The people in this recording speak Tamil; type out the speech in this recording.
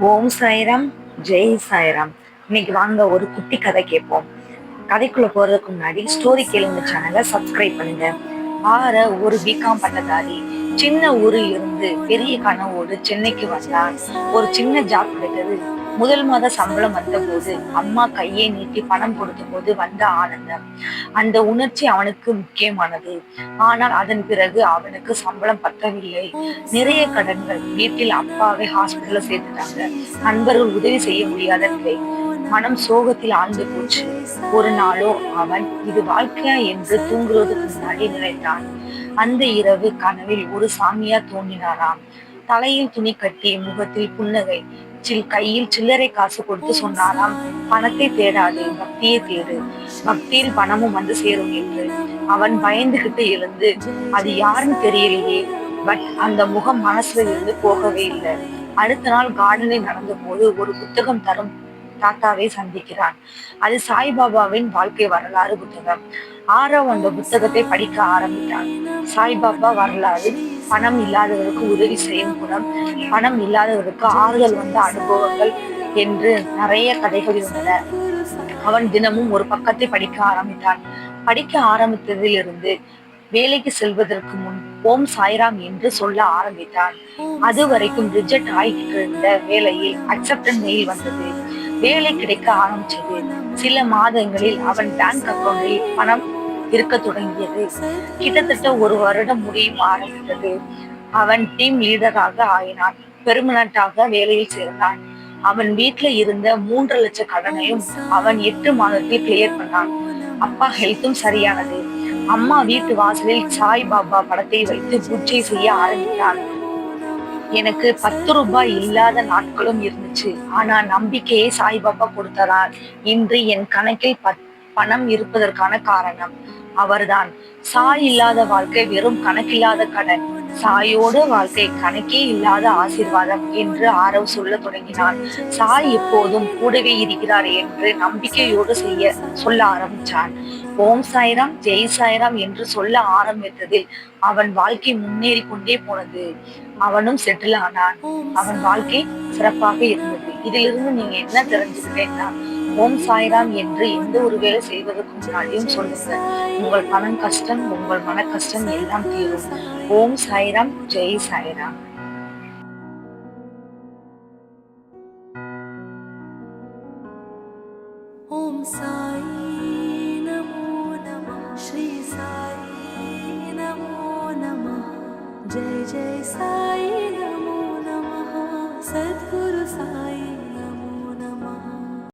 ஓம் சாய்ராம், ஜெய் சாய்ராம். இன்னைக்கு வாங்க ஒரு குட்டி கதை கேட்போம். கதைக்குள்ள போறதுக்கு முன்னாடி ஸ்டோரி கேளுங்க சேனலை சப்ஸ்கிரைப் பண்ணுங்க. ஒரு பிகாம் பட்டதாரி சின்ன ஊரில் இருந்து பெரிய கனவோடு சென்னைக்கு வந்தான். ஒரு சின்ன ஜாப் கிடைத்தது. முதல் மாத சம்பளம் வந்த போது அம்மா கையை நீட்டி பணம் கொடுத்த போது வந்த ஆனந்தம், அந்த உணர்ச்சி அவனுக்கு முக்கியமானது. ஆனால் அதன் பிறகு அவனுக்கு சம்பளம் பத்தவில்லை. நிறைய கடன்கள், வீட்டில் அப்பாவை ஹாஸ்பிட்டல்ல சேர்த்துட்டாங்க, நண்பர்கள் உதவி செய்ய முடியாத நிலை. மனம் சோகத்தில் ஆழ்ந்து போச்சு. ஒரு நாளோ அவன் இது வாழ்க்கையா என்று தூங்குவதற்கு முன்னாடி நினைத்தான். அந்த இரவு கனவில் ஒரு சாமியார் தோன்றினாராம். தலையில் துணி கட்டி, முகத்தில் புன்னகை, கையில் சில்லறை காசு கொடுத்து சொன்னாராம், பணத்தை தேடாது, பக்தியை தேடு, பக்தியில் பணமும் வந்து சேரும் என்று. அவன் பயந்துகிட்டு எழுந்து, அது யாருன்னு தெரியலையே, பட் அந்த முகம் மனசுல இருந்து போகவே இல்லை. அடுத்த நாள் கார்டனில் நடந்த போது ஒரு புத்தகம் தரும் தாத்தாவை சந்திக்கிறான். அது சாய்பாபாவின் வாழ்க்கை வரலாறு புத்தகம். ஆரவ் அந்த புத்தகத்தை படிக்க ஆரம்பித்தான். சாய்பாபா வரலாறு, பணம் இல்லாதவருக்கு உதவி செய்யும் குணம், பணம் இல்லாதவருக்கு ஆறுதல் வந்த அனுபவங்கள் என்று நிறைய கதைகள் இருந்தன. அவன் தினமும் ஒரு பக்கத்தை படிக்க ஆரம்பித்தான். படிக்க ஆரம்பித்ததிலிருந்து வேலைக்கு செல்வதற்கு முன் ஓம் சாய்ராம் என்று சொல்ல ஆரம்பித்தான். அது வரைக்கும் ரிஜெக்ட் ஆகியிருந்த வேலையில் அக்செப்டன்ஸ் மெயில் வந்தது. வேலை கிடைக்க ஆரம்பிச்சது. சில மாதங்களில் அவன் பேங்க் அக்கௌண்டில் பணம் இருக்க தொடங்கியது. கிட்டத்தட்ட ஒரு வருடம் முடியும் ஆரம்பித்தது. அவன் டீம் லீடராக ஆயினான். பெர்மனண்டாக வேலையில் சேர்ந்தான். அவன் வீட்டுல இருந்த 3 லட்சம் கடனையும் அவன் 8 மாதத்தில் கிளியர் பண்ணான். அப்பா ஹெல்த்தும் சரியானது. அம்மா வீட்டு வாசலில் சாய் பாபா படத்தை வைத்து பூஜை செய்ய ஆரம்பித்தான். எனக்கு 10 ரூபாய் இல்லாத நாட்களும் இருந்துச்சு. ஆனா நம்பிக்கையை சாய்பாபா கொடுத்ததால் இன்று என் கணக்கில் பணம் இருப்பதற்கான காரணம் அவர்தான். சாய் இல்லாத வாழ்க்கை வெறும் கணக்கில்லாத கடன், சாயோடு வாழ்க்கை கணக்கே இல்லாத ஆசீர்வாதம் என்று ஆரவ் சொல்ல தொடங்கினான். சாய் எப்போதும் கூடவே இருக்கிறார் என்று நம்பிக்கையோடு சொல்ல ஆரம்பிச்சான். ஓம் சாய்ராம், ஜெய் சாய்ராம் என்று சொல்ல ஆரம்பித்ததில் அவன் வாழ்க்கை முன்னேறி கொண்டே போனது. அவனும் செட்டில் ஆனான். அவன் வாழ்க்கை சிறப்பாக இருந்தது. இதிலிருந்து நீங்க என்ன தெரிஞ்சுக்கிட்டேன்னா, ஓம் சாய்ராம் என்று எந்த ஒரு வேலை செய்வதற்கு முன்னாடியும் சொல்லுங்க. உங்கள் பணம் கஷ்டம், உங்கள் மன கஷ்டம் எல்லாம் தீரும். ஓம் சாய்ராம், ஜெய் சாய்ராம். ஓம் சாய் நமோ நமः, ஸ்ரீ சாய் நமோ நமः, ஜெய் ஜெய் சாய் நமோ நமः, சத்குரு சாய்.